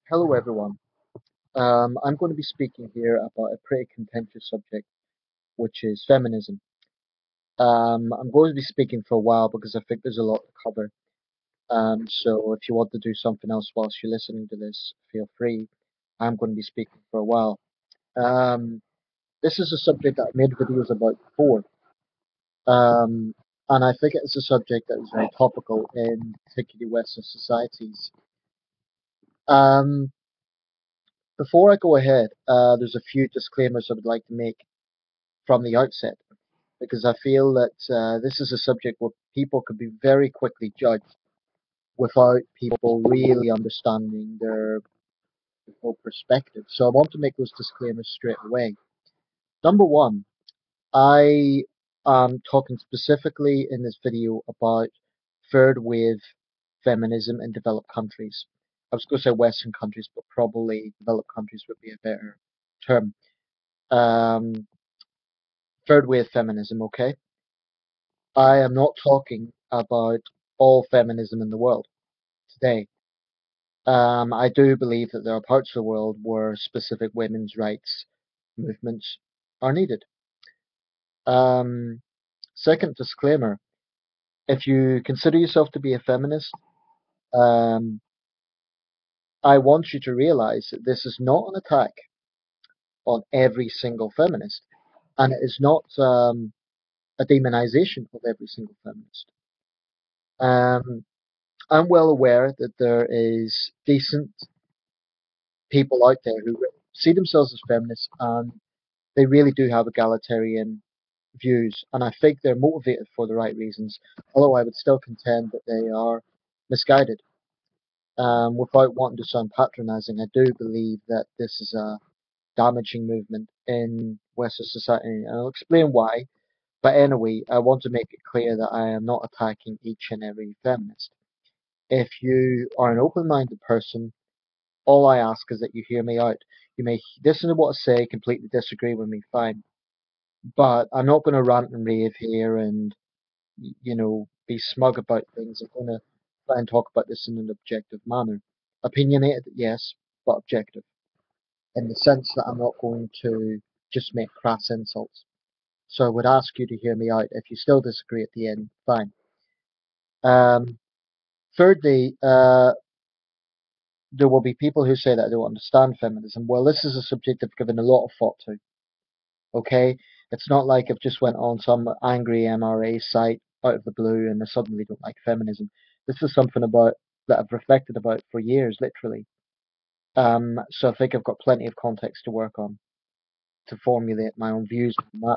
Hello, everyone. I'm going to be speaking here about a pretty contentious subject, which is feminism. I'm going to be speaking for a while because I think there's a lot to cover. So if you want to do something else whilst you're listening to this, feel free. I'm going to be speaking for a while. Um, this is a subject that I've made videos about before, um, and I think it's a subject that is very topical in particularly Western societies. Um, Before I go ahead, there's a few disclaimers I would like to make from the outset, because I feel that this is a subject where people could be very quickly judged without people really understanding their full perspective. So I want to make those disclaimers straight away. Number one, I am talking specifically in this video about third wave feminism in developed countries. I was going to say Western countries, but probably developed countries would be a better term. Um, Third wave feminism, okay? I am not talking about all feminism in the world today. I do believe that there are parts of the world where specific women's rights movements are needed. Um, Second disclaimer, if you consider yourself to be a feminist, um, I want you to realize that this is not an attack on every single feminist, and it is not a demonization of every single feminist. Um, I'm well aware that there is decent people out there who see themselves as feminists and they really do have egalitarian views, and I think they're motivated for the right reasons. Although I would still contend that they are misguided. Without wanting to sound patronising, I do believe that this is a damaging movement in Western society, and I'll explain why. But anyway, I want to make it clear that I am not attacking each and every feminist. If you are an open-minded person, all I ask is that you hear me out. You may listen to what I say, completely disagree with me, fine. But I'm not going to rant and rave here and, be smug about things. I'm going to try and talk about this in an objective manner. Opinionated, yes, but objective. In the sense that I'm not going to just make crass insults. So I would ask you to hear me out. If you still disagree at the end, fine. Um, Thirdly, there will be people who say that I don't understand feminism. Well, this is a subject I've given a lot of thought to. Okay, it's not like I've just went on some angry MRA site out of the blue and I suddenly don't like feminism. This is something about that I've reflected about for years, literally. So I think I've got plenty of context to work on to formulate my own views on the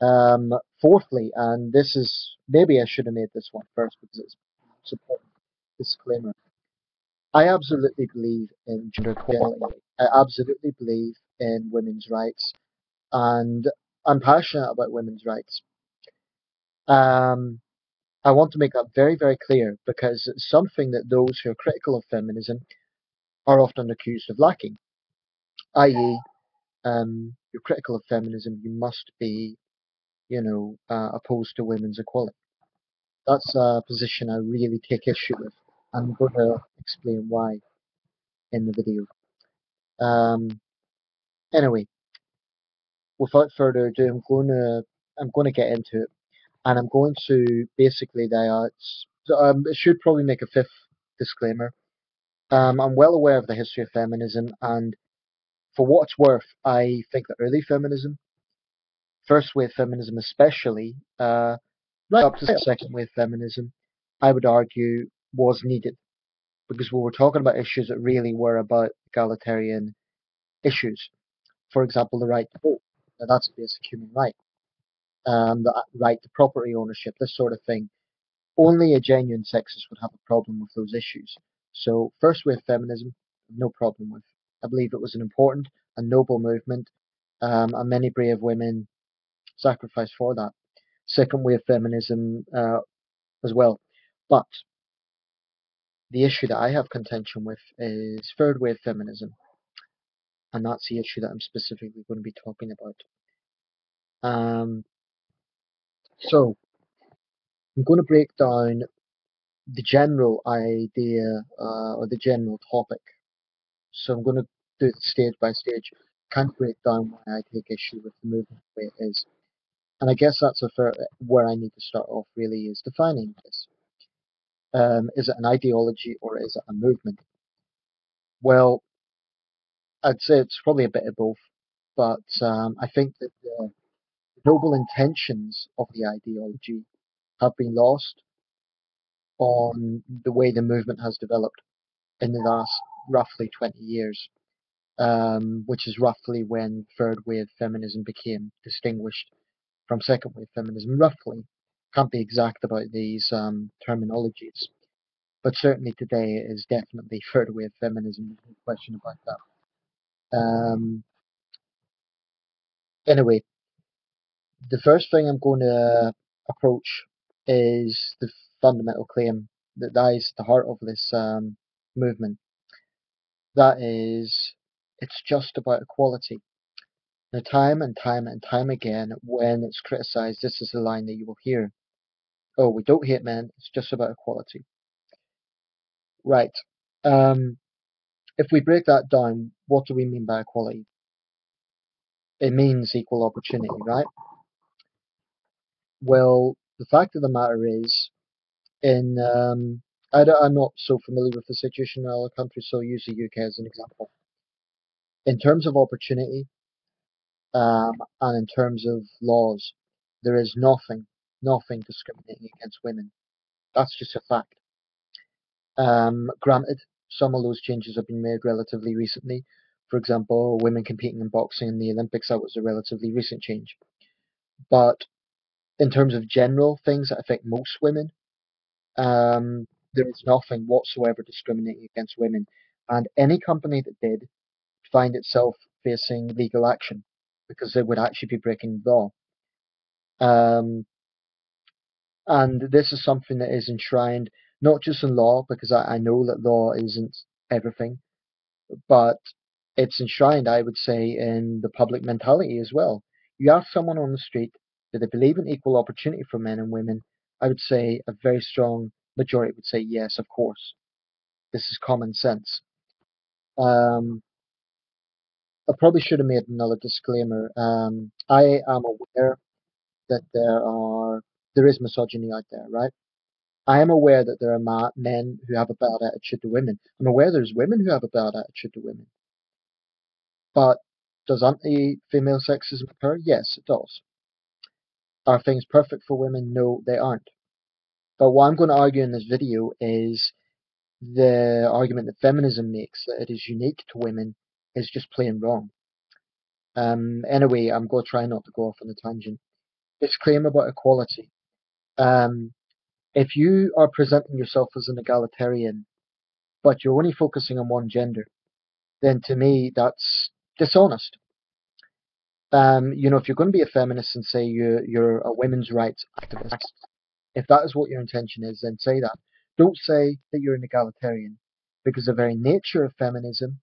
matter. Fourthly, and this is maybe I should have made this one first because it's important disclaimer. I absolutely believe in gender equality. I absolutely believe in women's rights, and I'm passionate about women's rights. Um, I want to make that very, very clear because it's something that those who are critical of feminism are often accused of lacking, i.e., you're critical of feminism, you must be, opposed to women's equality. That's a position I really take issue with. I'm going to explain why in the video. Um, anyway, without further ado, I'm going to get into it, and I'm going to basically I should probably make a fifth disclaimer. I'm well aware of the history of feminism, and for what it's worth, I think that early feminism, first wave feminism especially, right up to second wave feminism, I would argue was needed because we were talking about issues that really were about egalitarian issues. For example, the right to vote. Now, that's a basic human right. The right to property ownership, this sort of thing. Only a genuine sexist would have a problem with those issues. So, first wave feminism, no problem with. I believe it was an important and noble movement, and many brave women sacrificed for that. Second wave feminism as well. But the issue that I have contention with is third wave feminism, and that's the issue that I'm specifically going to be talking about. Um, so, I'm going to break down the general idea or the general topic. So I'm going to do it stage by stage, kind of break down why I take issue with the movement the way it is. And I guess that's where I need to start off really is defining this. Is it an ideology or is it a movement? Well, I'd say it's probably a bit of both, but I think that the noble intentions of the ideology have been lost on the way the movement has developed in the last roughly 20 years, which is roughly when third wave feminism became distinguished from second wave feminism. Roughly, can't be exact about these terminologies, but certainly today it is definitely third wave feminism. There's no question about that. Anyway, the first thing I'm going to approach is the fundamental claim that lies at the heart of this movement. That is, it's just about equality. Now, time and time and time again, when it's criticized, this is the line that you will hear. Oh, we don't hate men, it's just about equality. Right. Um, if we break that down, what do we mean by equality? It means equal opportunity, right? Well, the fact of the matter is, in I'm not so familiar with the situation in other countries, so I'll use the UK as an example. In terms of opportunity, and in terms of laws, there is nothing discriminating against women. That's just a fact. Granted, some of those changes have been made relatively recently. For example, women competing in boxing in the Olympics, that was a relatively recent change. But in terms of general things that affect most women, there is nothing whatsoever discriminating against women. And any company that did find itself facing legal action because they would actually be breaking the law. Um, and this is something that is enshrined not just in law, because I know that law isn't everything, but it's enshrined, I would say, in the public mentality as well. You ask someone on the street, do they believe in equal opportunity for men and women? I would say a very strong majority would say yes, of course. This is common sense. Um, I probably should have made another disclaimer. I am aware that there is misogyny out there, right? I am aware that there are men who have a bad attitude to women. I'm aware there's women who have a bad attitude to women. But does anti-female sexism occur? Yes, it does. Are things perfect for women? No, they aren't. But what I'm going to argue in this video is the argument that feminism makes, that it is unique to women, is just plain wrong. Anyway, I'm going to try not to go off on a tangent. This claim about equality. Um, if you are presenting yourself as an egalitarian, but you're only focusing on one gender, then to me that's dishonest. If you're going to be a feminist and say you're a women's rights activist, if that is what your intention is, then say that. Don't say that you're an egalitarian, because the very nature of feminism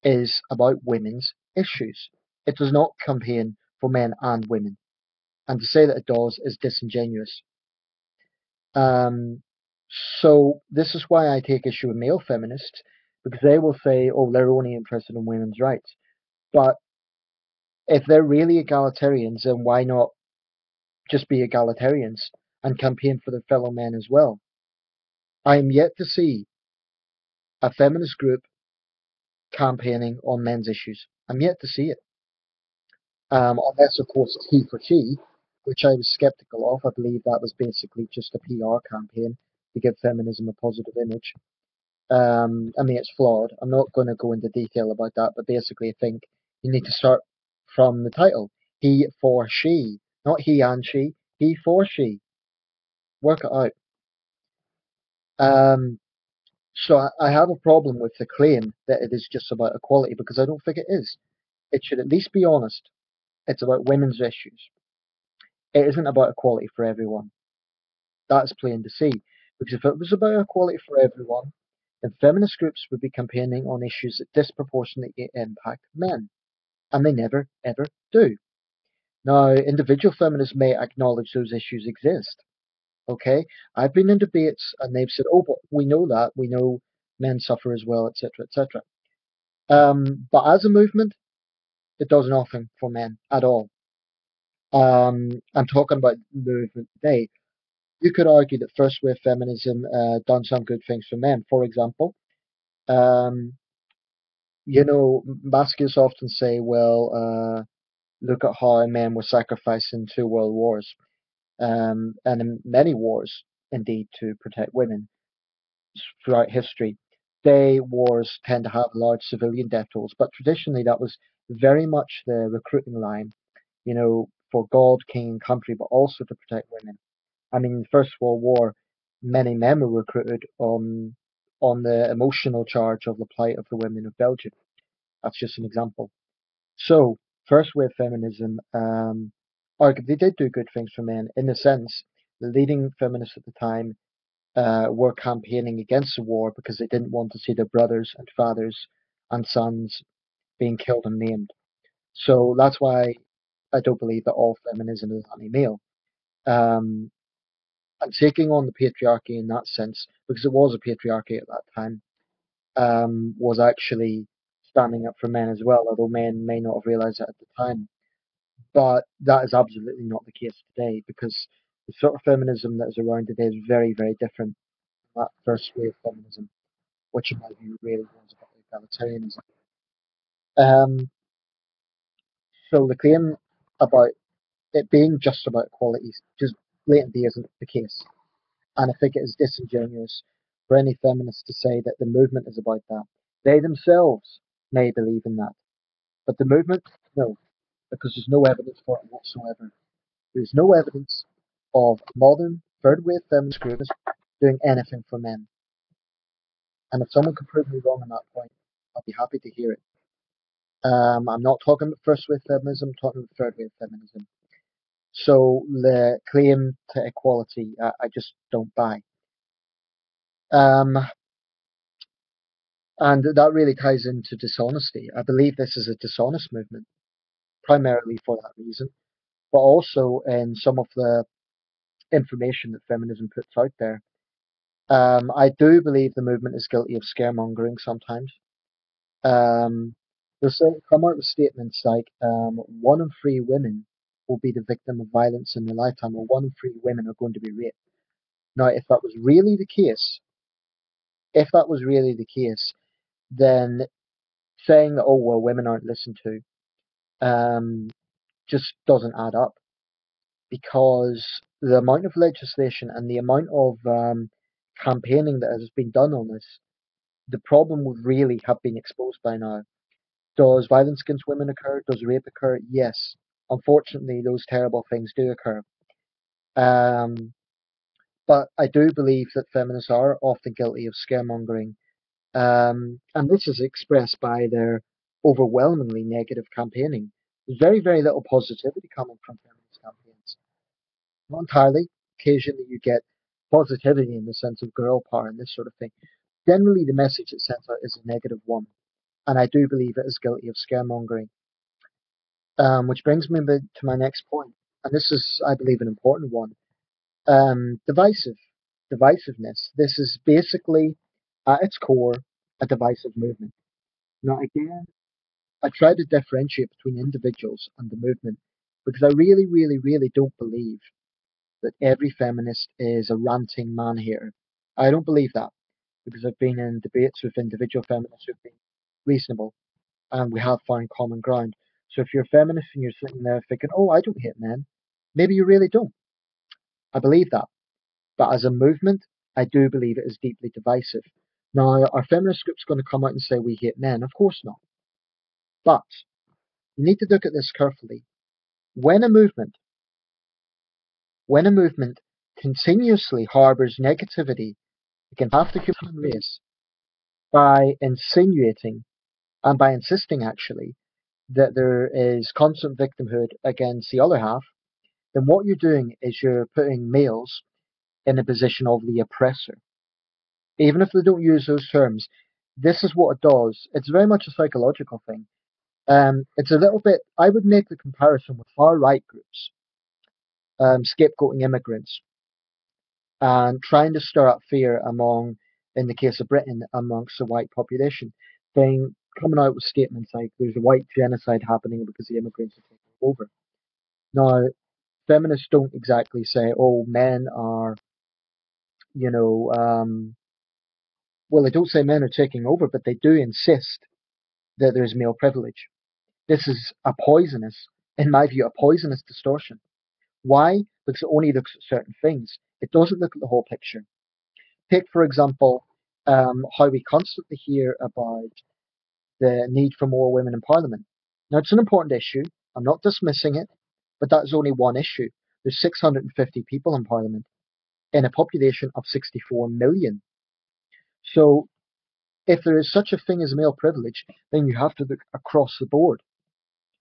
is about women's issues. It does not campaign for men and women, and to say that it does is disingenuous. Um, so this is why I take issue with male feminists, because they will say, "Oh, they're only interested in women's rights." But if they're really egalitarians, then why not just be egalitarians and campaign for their fellow men as well? I am yet to see a feminist group campaigning on men's issues. I'm yet to see it. Unless, of course, it's he for she, which I was skeptical of. I believe that was basically just a PR campaign to give feminism a positive image. I mean, it's flawed. I'm not going to go into detail about that, but basically, I think you need to start from the title. He for she, not he and she. He for she. Work it out. Um, so I have a problem with the claim that it is just about equality because I don't think it is. It should at least be honest. It's about women's issues. It isn't about equality for everyone. That's plain to see. Because if it was about equality for everyone, then feminist groups would be campaigning on issues that disproportionately impact men. And they never, ever do. Now, individual feminists may acknowledge those issues exist. Okay? I've been in debates and they've said, oh, but we know that. We know men suffer as well, etc., etc. But as a movement, it does nothing for men at all. I'm talking about the movement today. You could argue that first wave feminism done some good things for men. For example, um, masculists often say, well, look at how men were sacrificed in two world wars, and in many wars, indeed, to protect women throughout history. They wars tend to have large civilian death tolls, but traditionally that was very much the recruiting line, for God, king, and country, but also to protect women. I mean, in the First World War, many men were recruited on the emotional charge of the plight of the women of Belgium. That's just an example. So, first wave feminism arguably did do good things for men in the sense the leading feminists at the time were campaigning against the war because they didn't want to see their brothers and fathers and sons being killed and maimed. So that's why I don't believe that all feminism is anti-male. Um, and taking on the patriarchy in that sense, because it was a patriarchy at that time, was actually standing up for men as well, although men may not have realized that at the time. But that is absolutely not the case today, because the sort of feminism that is around today is very, very different from that first wave feminism, which in my view really was about egalitarianism. Um, so the claim about it being just about equality just blatantly isn't the case. And I think it is disingenuous for any feminists to say that the movement is about that. They themselves may believe in that, but the movement, no, because there's no evidence for it whatsoever. There's no evidence of modern third wave feminist groups doing anything for men. And if someone can prove me wrong on that point, I'll be happy to hear it. I'm not talking about first wave feminism, I'm talking about third wave feminism. So the claim to equality, I just don't buy. Um, and that really ties into dishonesty. I believe this is a dishonest movement, primarily for that reason, but also in some of the information that feminism puts out there. I do believe the movement is guilty of scaremongering sometimes. Um, they'll come out with statements like 1 in 3 women will be the victim of violence in their lifetime, or 1 in 3 women are going to be raped. Now, if that was really the case, then saying that, oh, well, women aren't listened to, um, just doesn't add up, because the amount of legislation and the amount of campaigning that has been done on this, the problem would really have been exposed by now. Does violence against women occur? Does rape occur? Yes. Unfortunately, those terrible things do occur. Um, but I do believe that feminists are often guilty of scaremongering. And this is expressed by their overwhelmingly negative campaigning. There's very, very little positivity coming from feminist campaigns. Not entirely. Occasionally you get positivity in the sense of girl power and this sort of thing. Generally, the message it sends out is a negative one. And I do believe it is guilty of scaremongering. Which brings me to my next point. And this is, I believe, an important one. Divisiveness. This is basically, at its core, a divisive movement. Now, again, I try to differentiate between individuals and the movement because I really, really, really don't believe that every feminist is a ranting man hater. I don't believe that because I've been in debates with individual feminists who've been reasonable and we have found common ground. So if you're a feminist and you're sitting there thinking, oh, I don't hate men, maybe you really don't. I believe that. But as a movement, I do believe it is deeply divisive. Now, are feminist groups going to come out and say we hate men? Of course not. But you need to look at this carefully. When a movement, when a movement continuously harbors negativity against half the human race by insinuating and by insisting actually that there is constant victimhood against the other half, then what you're doing is you're putting males in a position of the oppressor. Even if they don't use those terms, this is what it does. It's very much a psychological thing. It's a little bit, I would make the comparison with far right groups, scapegoating immigrants and trying to stir up fear among, in the case of Britain, amongst the white population, saying, coming out with statements like there's a white genocide happening because the immigrants are taking over. Now, feminists don't exactly say, "Oh, men are," you know, well, they don't say men are taking over, but they do insist that there's male privilege. This is a poisonous, in my view, a poisonous distortion. Why? Because it only looks at certain things. It doesn't look at the whole picture. Take, for example, how we constantly hear about the need for more women in Parliament. Now, it's an important issue. I'm not dismissing it, but that is only one issue. There's 650 people in Parliament in a population of 64 million. So, if there is such a thing as male privilege, then you have to look across the board.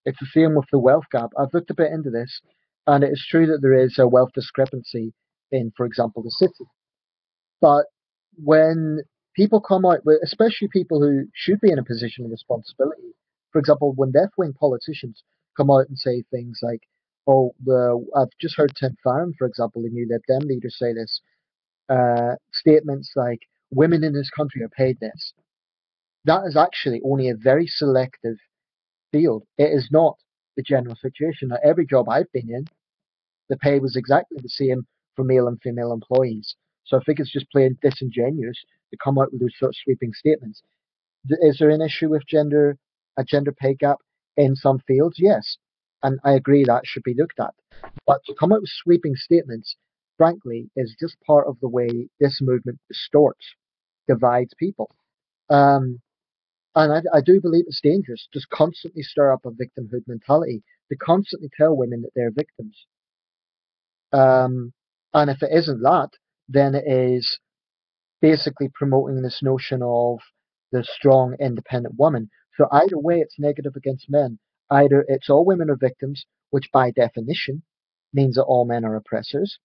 It's the same with the wealth gap. I've looked a bit into this, and it is true that there is a wealth discrepancy in, for example, the city. But when people come out, especially people who should be in a position of responsibility, for example, when left-wing politicians come out and say things like, "Oh, I've just heard Tim Farron, for example, the new Lib Dem leader, say this," statements like, "Women in this country are paid this." That is actually only a very selective field. It is not the general situation. Now, every job I've been in, the pay was exactly the same for male and female employees. So I think it's just plain disingenuous to come out with those sort of sweeping statements. Is there an issue with a gender pay gap in some fields? Yes. And I agree that should be looked at. But to come out with sweeping statements, frankly, is just part of the way this movement distorts, divides people. Um, and I do believe it's dangerous. Just constantly stir up a victimhood mentality, to constantly tell women that they're victims. And if it isn't that, then it is basically promoting this notion of the strong, independent woman. So either way, it's negative against men. Either it's all women are victims, which by definition means that all men are oppressors,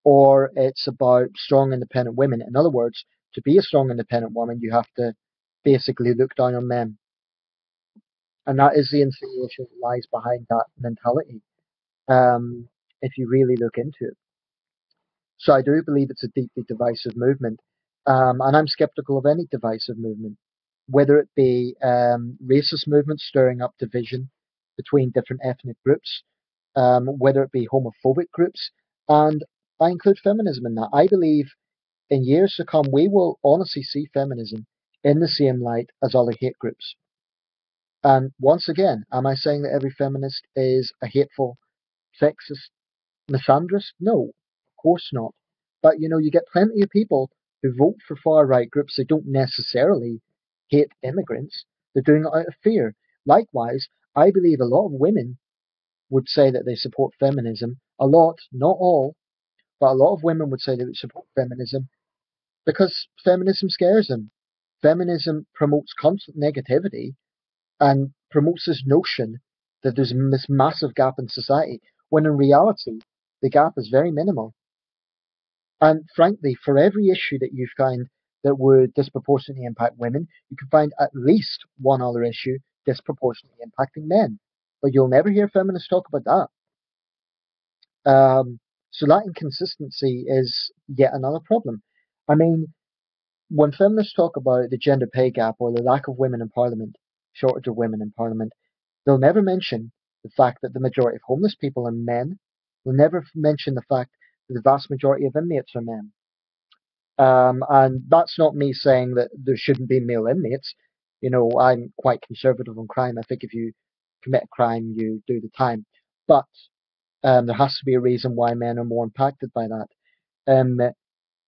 or it's about strong, independent women. In other words, to be a strong, independent woman, you have to basically look down on men. And that is the insinuation that lies behind that mentality, if you really look into it. So I do believe it's a deeply divisive movement, and I'm skeptical of any divisive movement, whether it be racist movements stirring up division between different ethnic groups, whether it be homophobic groups, and I include feminism in that. I believe in years to come we will honestly see feminism in the same light as other hate groups. And once again, am I saying that every feminist is a hateful, sexist, misandrist? No, of course not. But you get plenty of people who vote for far right groups that don't necessarily hate immigrants. They're doing it out of fear. Likewise, I believe a lot of women would say that they support feminism. A lot, not all, but a lot of women would say they would support feminism because feminism scares them. Feminism promotes constant negativity and promotes this notion that there's this massive gap in society, when in reality, the gap is very minimal. And frankly, for every issue that you find that would disproportionately impact women, you can find at least one other issue disproportionately impacting men. But you'll never hear feminists talk about that. So that inconsistency is yet another problem. I mean, when feminists talk about the gender pay gap or the lack of women in parliament, shortage of women in parliament, they'll never mention the fact that the majority of homeless people are men. They'll never mention the fact that the vast majority of inmates are men. And that's not me saying that there shouldn't be male inmates. I'm quite conservative on crime. I think if you commit a crime, you do the time. But there has to be a reason why men are more impacted by that. Um,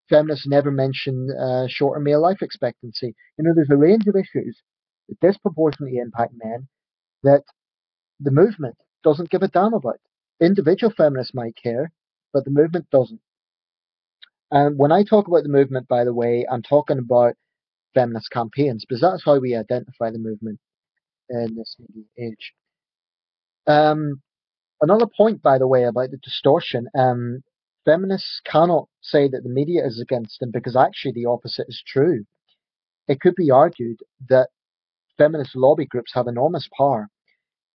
Feminists never mention shorter male life expectancy. There's a range of issues that disproportionately impact men that the movement doesn't give a damn about. Individual feminists might care, but the movement doesn't. And when I talk about the movement, by the way, I'm talking about feminist campaigns because that's how we identify the movement in this media age. Um, Another point, by the way, about the distortion, feminists cannot say that the media is against them because actually the opposite is true. It could be argued that feminist lobby groups have enormous power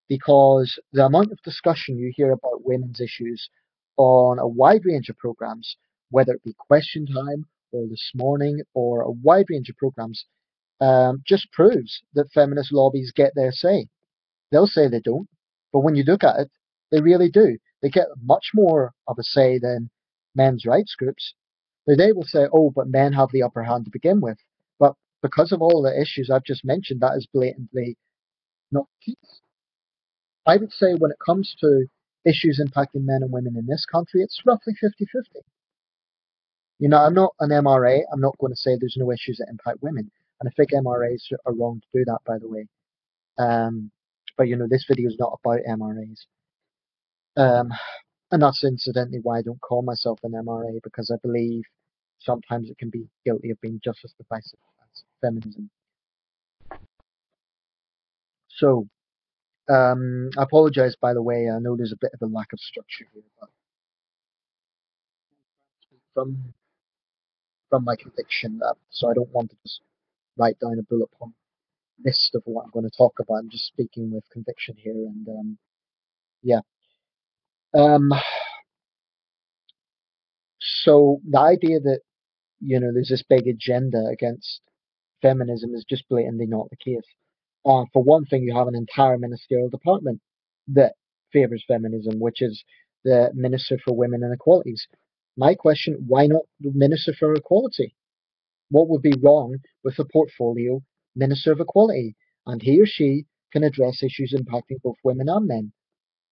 because the amount of discussion you hear about women's issues on a wide range of programs, whether it be Question Time or This Morning or a wide range of programs, just proves that feminist lobbies get their say. They'll say they don't, but when you look at it, they really do. They get much more of a say than men's rights groups. They will say, oh, but men have the upper hand to begin with. But because of all the issues I've just mentioned, that is blatantly not the case. I would say when it comes to issues impacting men and women in this country, it's roughly 50-50. You know, I'm not an MRA. I'm not going to say there's no issues that impact women. And I think MRAs are wrong to do that, by the way. Um, but, this video is not about MRAs. Um, and that's incidentally why I don't call myself an MRA, because I believe sometimes it can be guilty of being just as divisive as feminism. So, I apologize, by the way. I know there's a bit of a lack of structure here, but from from my conviction, so I don't want to just write down a bullet point list of what I'm going to talk about. I'm just speaking with conviction here, and yeah. Um, so the idea that there's this big agenda against feminism is just blatantly not the case. For one thing, you have an entire ministerial department that favors feminism, which is the Minister for Women and Equalities. My question: why not the Minister for Equality? What would be wrong with a portfolio Minister of Equality? And he or she can address issues impacting both women and men.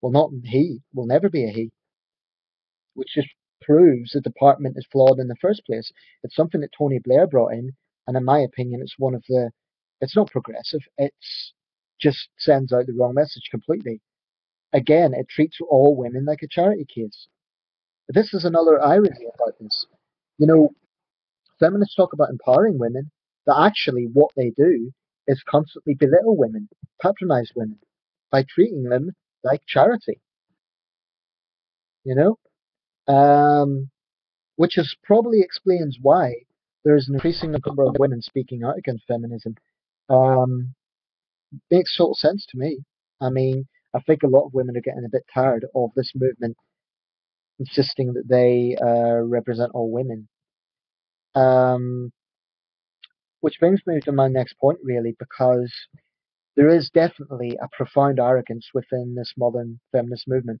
Well, not he, will never be a he, which just proves the department is flawed in the first place. It's something that Tony Blair brought in, and in my opinion, it's not progressive. It's just sends out the wrong message completely. Again, it treats all women like a charity case. But this is another irony about this. You know, feminists talk about empowering women, but actually what they do is constantly belittle women, patronize women by treating them like charity, you know? Um, which is probably explains why there is an increasing number of women speaking out against feminism. Um, Makes total sense to me. I mean, I think a lot of women are getting a bit tired of this movement insisting that they represent all women. Um, which brings me to my next point, really, because there is definitely a profound arrogance within this modern feminist movement.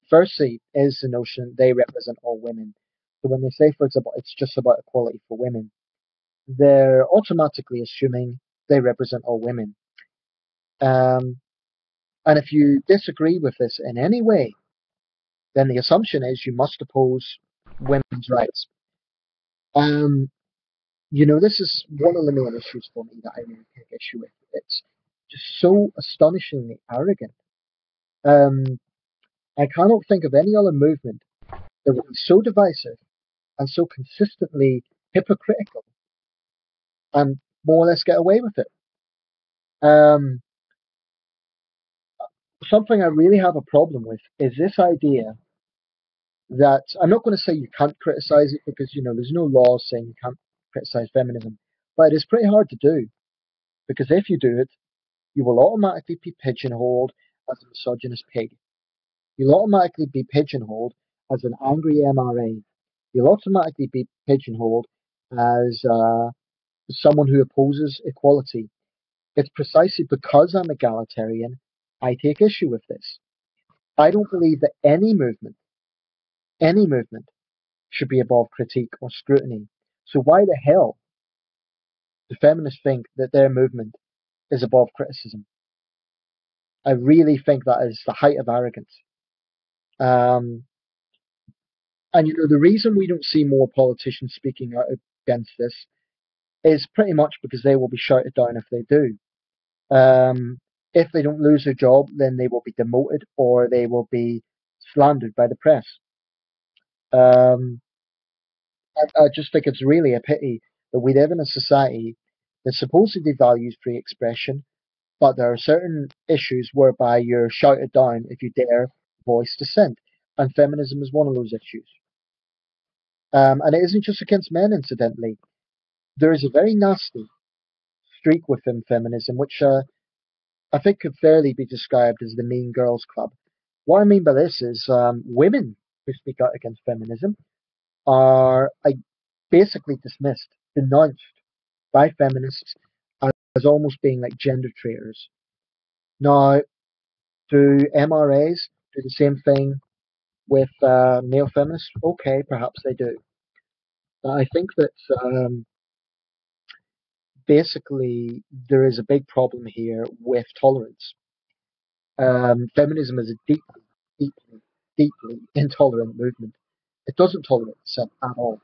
Firstly, is the notion they represent all women. So when they say, for example, it's just about equality for women, they're automatically assuming they represent all women. Um, and if you disagree with this in any way, then the assumption is you must oppose women's rights. Um, this is one of the main issues for me that I really take issue with. It's just so astonishingly arrogant. Um, I cannot think of any other movement that would be so divisive and so consistently hypocritical and more or less get away with it. Um, Something I really have a problem with is this idea that I'm not going to say you can't criticize it because there's no law saying you can't criticize feminism, but it is pretty hard to do because if you do it, you will automatically be pigeonholed as a misogynist pig. You'll automatically be pigeonholed as an angry MRA. You'll automatically be pigeonholed as someone who opposes equality. It's precisely because I'm egalitarian I take issue with this. I don't believe that any movement should be above critique or scrutiny. So why the hell do feminists think that their movement is above criticism? I really think that is the height of arrogance. Um, and the reason we don't see more politicians speaking out against this is pretty much because they will be shouted down if they do. Um, if they don't lose their job, then they will be demoted or they will be slandered by the press. Um, I just think it's really a pity that we live in a society that supposedly values free expression, but there are certain issues whereby you're shouted down if you dare voice dissent, and feminism is one of those issues. And it isn't just against men, incidentally. There is a very nasty streak within feminism, which I think could fairly be described as the Mean Girls Club. What I mean by this is women who speak out against feminism are basically dismissed, denounced, by feminists as almost being like gender traitors. Now, do MRAs do the same thing with male feminists? Okay, perhaps they do. But I think that basically there is a big problem here with tolerance. Feminism is a deeply, deeply intolerant movement. It doesn't tolerate itself at all.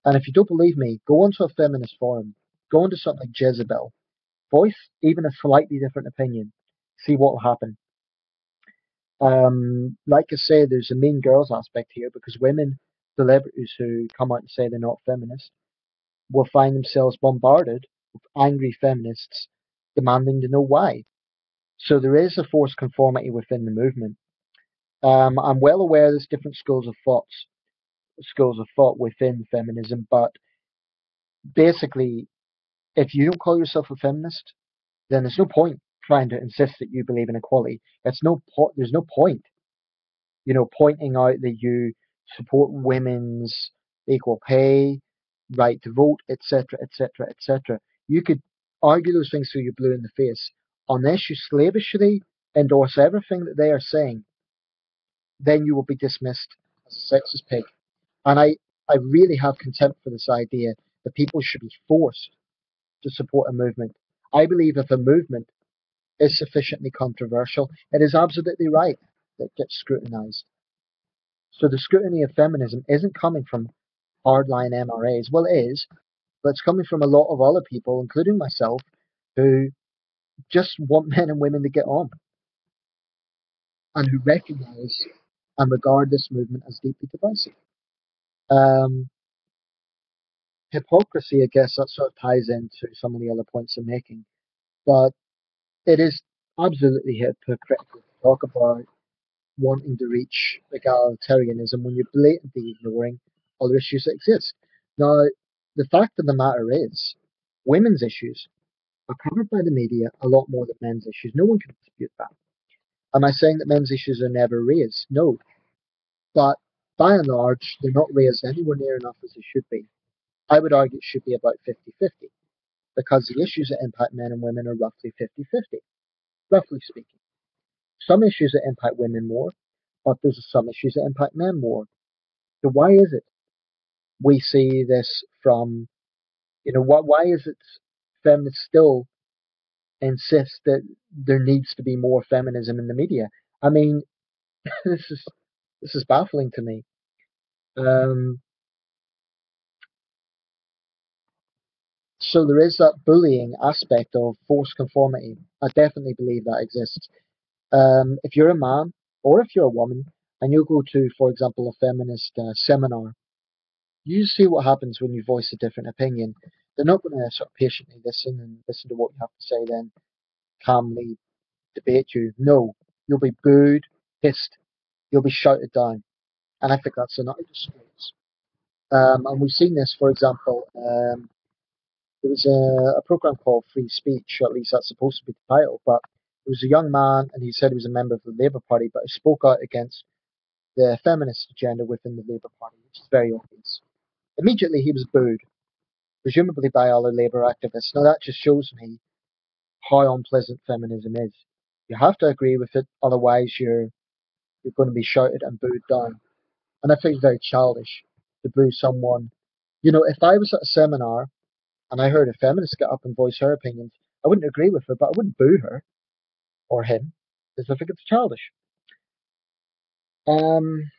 And if you don't believe me, go onto a feminist forum, go onto something like Jezebel, voice even a slightly different opinion, see what will happen. Like I say, there's a mean girls aspect here because women celebrities who come out and say they're not feminist will find themselves bombarded with angry feminists demanding to know why. So there is a forced conformity within the movement. I'm well aware there's different schools of thought within feminism, but basically, if you don't call yourself a feminist, then there's no point trying to insist that you believe in equality. There's no point, pointing out that you support women's equal pay, right to vote, etc., etc., etc. You could argue those things till you're blue in the face. Unless you slavishly endorse everything that they are saying, then you will be dismissed as a sexist pig. And I really have contempt for this idea that people should be forced to support a movement. I believe if a movement is sufficiently controversial, it is absolutely right that it gets scrutinized. So the scrutiny of feminism isn't coming from hardline MRAs. Well, it is, but it's coming from a lot of other people, including myself, who just want men and women to get on and who recognize and regard this movement as deeply divisive. Um, Hypocrisy, I guess, that sort of ties into some of the other points I'm making, but it is absolutely hypocritical to talk about wanting to reach egalitarianism when you're blatantly ignoring other issues that exist. Now, the fact of the matter is, women's issues are covered by the media a lot more than men's issues. No one can dispute that. Am I saying that men's issues are never raised? No. But by and large, they're not raised anywhere near enough as they should be. I would argue it should be about 50-50 because the issues that impact men and women are roughly 50-50, roughly speaking. Some issues that impact women more, but there's some issues that impact men more. So why is it we see this from, why is it feminists still insist that there needs to be more feminism in the media? I mean, this is this is baffling to me. Um, so there is that bullying aspect of forced conformity. I definitely believe that exists. If you're a man or if you're a woman and you go to, for example, a feminist seminar, you see what happens when you voice a different opinion. They're not going to sort of patiently listen and listen to what you have to say, then calmly debate you. No, you'll be booed, pissed, you'll be shouted down. And I think that's an utter disgrace. And we've seen this, for example, there was a program called Free Speech, or at least that's supposed to be the title, but there was a young man and he said he was a member of the Labour Party, but he spoke out against the feminist agenda within the Labour Party, which is very obvious. Immediately he was booed, presumably by other Labour activists. Now that just shows me how unpleasant feminism is. You have to agree with it, otherwise you're going to be shouted and booed down. And I think it's very childish to boo someone. If I was at a seminar and I heard a feminist get up and voice her opinions, I wouldn't agree with her, but I wouldn't boo her or him because I think it's childish. Um,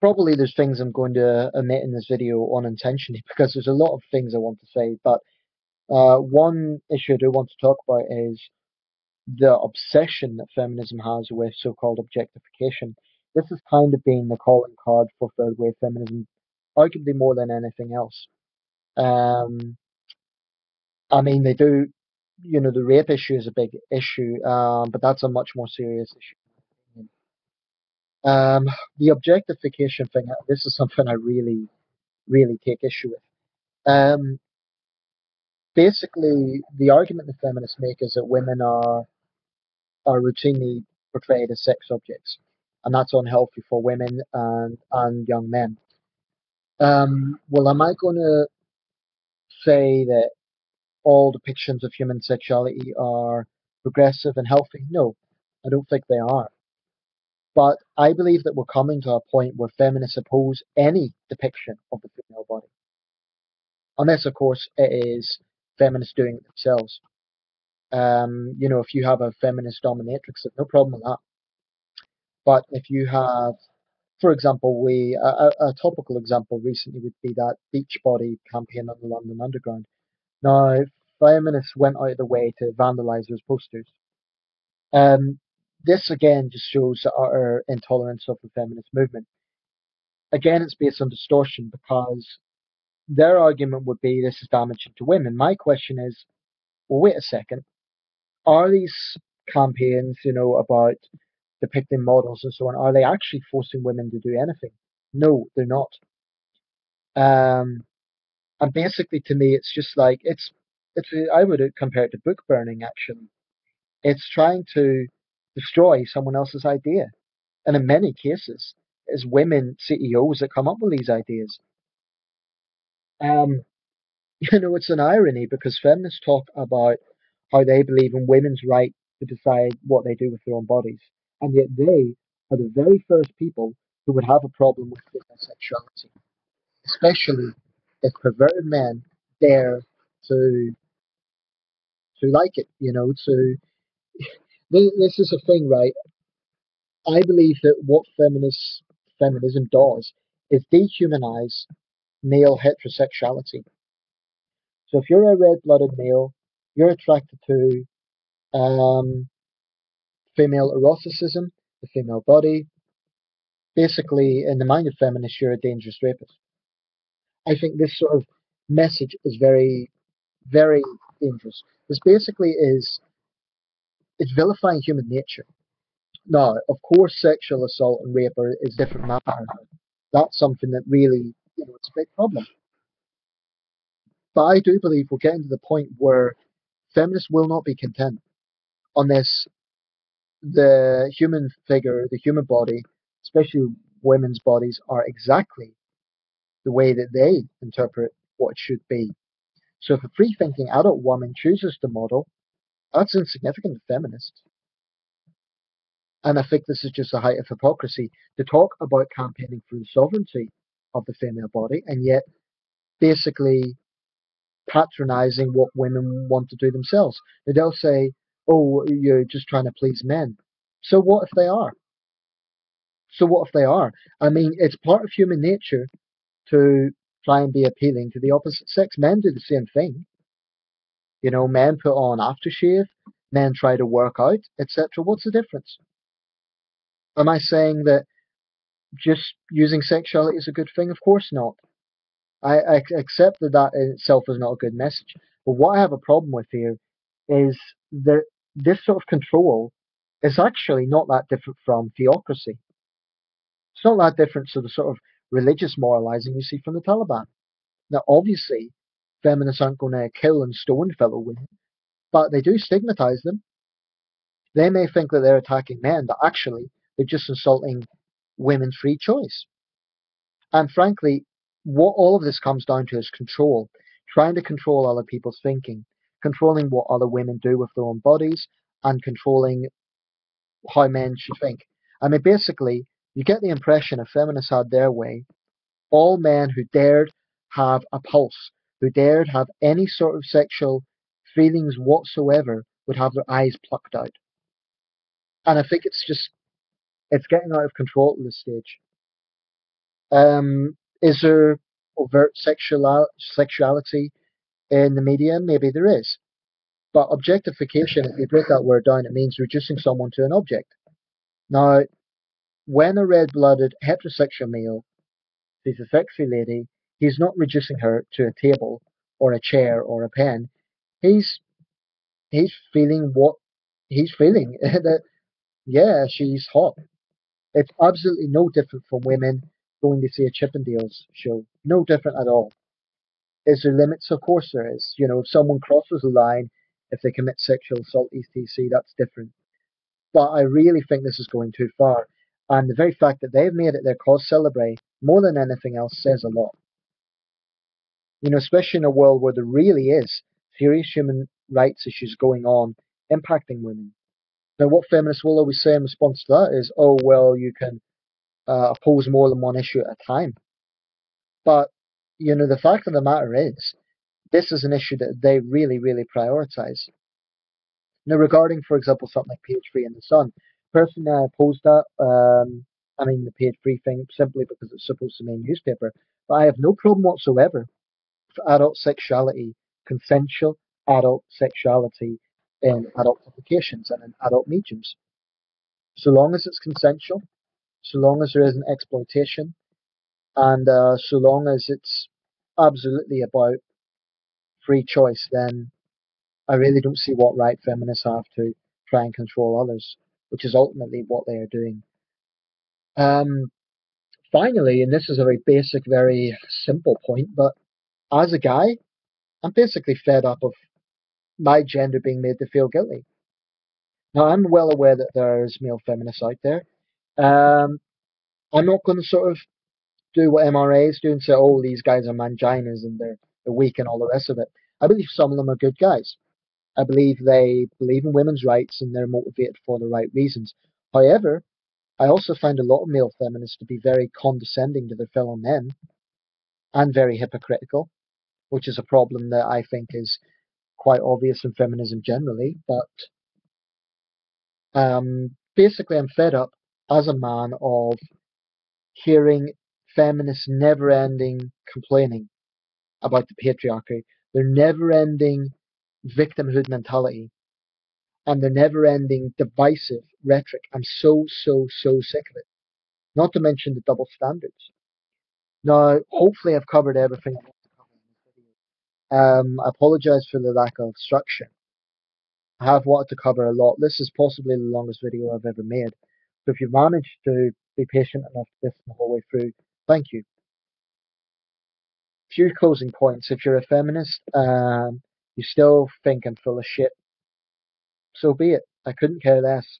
Probably there's things I'm going to omit in this video unintentionally because there's a lot of things I want to say, but one issue I do want to talk about is the obsession that feminism has with so-called objectification. This has kind of been the calling card for third wave feminism, arguably more than anything else. Um, I mean, they do, the rape issue is a big issue, but that's a much more serious issue. Um, the objectification thing, this is something I really, really take issue with. Um, Basically, the argument the feminists make is that women are routinely portrayed as sex objects, and that's unhealthy for women and young men. Well, am I going to say that all depictions of human sexuality are progressive and healthy? No, I don't think they are. But I believe that we're coming to a point where feminists oppose any depiction of the female body, unless, of course, it is feminists doing it themselves. If you have a feminist dominatrix, there's no problem with that. But if you have, for example, a topical example recently would be that beach body campaign on the London Underground. Now, feminists went out of their way to vandalise those posters. Um, this again just shows the utter intolerance of the feminist movement. Again, it's based on distortion because their argument would be this is damaging to women. My question is, well, wait a second. Are these campaigns, about depicting models and so on, are they actually forcing women to do anything? No, they're not. Um, and basically, to me, it's just like it's. I would compare it to book burning. Actually, it's trying to destroy someone else's idea, and in many cases, it's women CEOs that come up with these ideas. Um, it's an irony because feminists talk about how they believe in women's right to decide what they do with their own bodies, and yet they are the very first people who would have a problem with female sexuality, especially if perverted men dare to like it. This is a thing, right? I believe that what feminism does is dehumanize male heterosexuality. So if you're a red-blooded male, you're attracted to um, female eroticism, the female body. Basically, in the mind of feminists, you're a dangerous rapist. I think this sort of message is very, very dangerous. This basically is it's vilifying human nature. Now, of course, sexual assault and rape is different matter. That's something that really, it's a big problem. But I do believe we're getting to the point where feminists will not be content unless the human figure, the human body, especially women's bodies, are exactly the way that they interpret what it should be. So if a free thinking adult woman chooses to model, that's insignificant to feminists. And I think this is just a height of hypocrisy to talk about campaigning for the sovereignty of the female body and yet basically patronizing what women want to do themselves. They'll say, oh, you're just trying to please men. So what if they are? So what if they are? I mean, it's part of human nature to try and be appealing to the opposite sex. Men do the same thing. Men put on aftershave, men try to work out, etc. What's the difference? Am I saying that just using sexuality is a good thing? Of course not. I accept that that in itself is not a good message. But what I have a problem with here is that this sort of control is actually not that different from theocracy. It's not that different to the sort of religious moralizing you see from the Taliban. Now, obviously, feminists aren't going to kill and stone fellow women, but they do stigmatize them. They may think that they're attacking men, but actually, they're just insulting women's free choice. And frankly, what all of this comes down to is control, trying to control other people's thinking, controlling what other women do with their own bodies, and controlling how men should think. I mean, basically, you get the impression if feminists had their way, all men who dared have a pulse, who dared have any sort of sexual feelings whatsoever, would have their eyes plucked out. And I think it's getting out of control at this stage. Is there overt sexuality in the media? Maybe there is. But objectification, if you break that word down, it means reducing someone to an object. Now, when a red-blooded heterosexual male sees a sexy lady, he's not reducing her to a table or a chair or a pen. He's he's feeling what he's feeling. That yeah, she's hot. It's absolutely no different from women going to see a Chippendales show. No different at all. Is there limits? Of course there is. If someone crosses a line, if they commit sexual assault, etc., that's different. But I really think this is going too far. And the very fact that they've made it their cause celebre more than anything else says a lot. Especially in a world where there really is serious human rights issues going on impacting women. Now, what feminists will always say in response to that is, oh, well, you can oppose more than one issue at a time. But, the fact of the matter is, this is an issue that they really, really prioritize. Now, regarding, for example, something like page three in the Sun, personally, I oppose that. I mean, the page three thing simply because it's supposed to be a newspaper. But I have no problem whatsoever with adult sexuality, consensual adult sexuality in adult publications and in adult mediums. So long as it's consensual, so long as there isn't exploitation, and so long as it's absolutely about free choice, then I really don't see what right feminists have to try and control others, which is ultimately what they are doing. Um, Finally, and this is a very basic, very simple point, but as a guy, I'm basically fed up of my gender being made to feel guilty. Now, I'm well aware that there's male feminists out there. Um, I'm not going to sort of do what MRAs do and say, oh, these guys are manginas and they're weak and all the rest of it. I believe some of them are good guys. I believe they believe in women's rights and they're motivated for the right reasons. However, I also find a lot of male feminists to be very condescending to their fellow men and very hypocritical, which is a problem that I think is quite obvious in feminism generally. But basically, I'm fed up as a man of hearing feminists never ending complaining about the patriarchy, their never ending victimhood mentality, and their never ending divisive rhetoric. I'm so, so, so sick of it. Not to mention the double standards. Now, hopefully, I've covered everything I want to cover in this video. I apologize for the lack of structure. I have wanted to cover a lot. This is possibly the longest video I've ever made. So if you've managed to be patient enough to listen the whole way through, thank you. Few closing points. If you're a feminist and you still think I'm full of shit, so be it. I couldn't care less.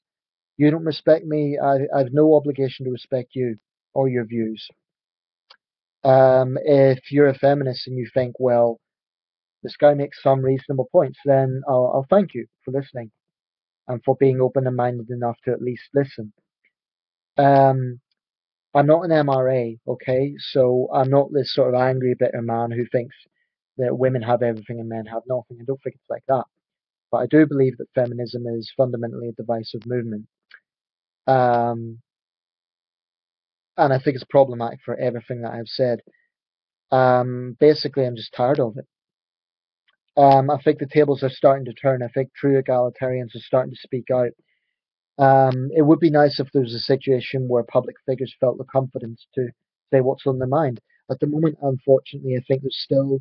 You don't respect me, I've no obligation to respect you or your views. If you're a feminist and you think, well, this guy makes some reasonable points, then I'll thank you for listening and for being open and minded enough to at least listen. Um, I'm not an MRA, okay? So I'm not this sort of angry, bitter man who thinks that women have everything and men have nothing. I don't think it's like that. But I do believe that feminism is fundamentally a divisive movement. Um, and I think it's problematic for everything that I've said. Basically, I'm just tired of it. I think the tables are starting to turn. I think true egalitarians are starting to speak out. It would be nice if there was a situation where public figures felt the confidence to say what's on their mind. At the moment, unfortunately, I think there's still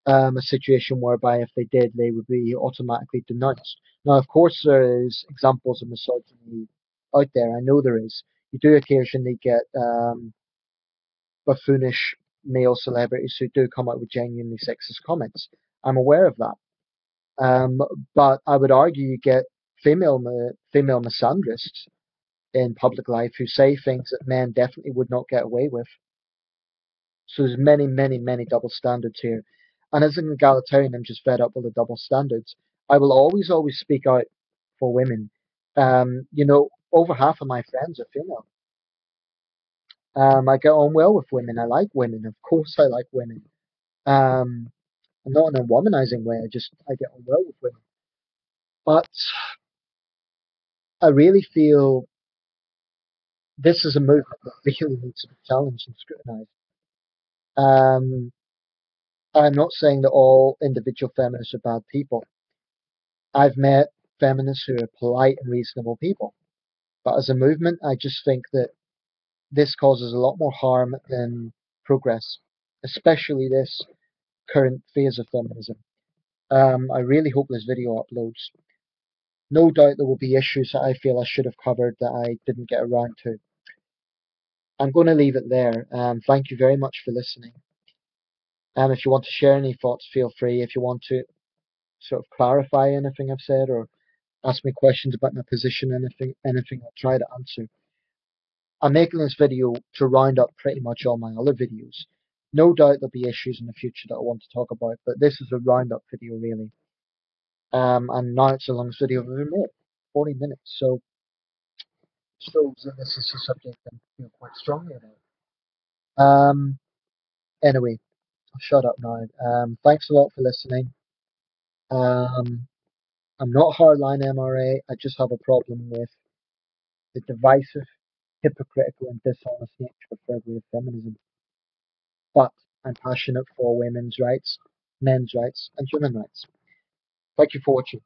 a situation whereby if they did, they would be automatically denounced. Now, of course, there is examples of misogyny out there. I know there is. You do occasionally get buffoonish male celebrities who do come out with genuinely sexist comments. I'm aware of that. Um, but I would argue you get female misandrists in public life who say things that men definitely would not get away with. So there's many, many, many double standards here. And as an egalitarian, I'm just fed up with the double standards. I will always, always speak out for women. Over half of my friends are female. I get on well with women. I like women. Of course, I like women. Um, Not in a womanizing way. I get on well with women. But I really feel this is a movement that really needs to be challenged and scrutinized. Um, I'm not saying that all individual feminists are bad people. I've met feminists who are polite and reasonable people. But as a movement, I just think that this causes a lot more harm than progress, especially this current phase of feminism. I really hope this video uploads. No doubt there will be issues that I feel I should have covered that I didn't get around to. I'm going to leave it there. Thank you very much for listening. If you want to share any thoughts, feel free. If you want to sort of clarify anything I've said or ask me questions about my position, anything I'll try to answer. I'm making this video to round up pretty much all my other videos. No doubt there'll be issues in the future that I want to talk about, but this is a roundup video really. And now it's the longest video I've ever made, 40 minutes. So shows that this is a subject I feel quite strongly about. Anyway, I'll shut up now. Thanks a lot for listening. Um, I'm not hardline MRA. I just have a problem with the divisive, hypocritical, and dishonest nature of third wave feminism. But I'm passionate for women's rights, men's rights, and human rights. Thank you for watching.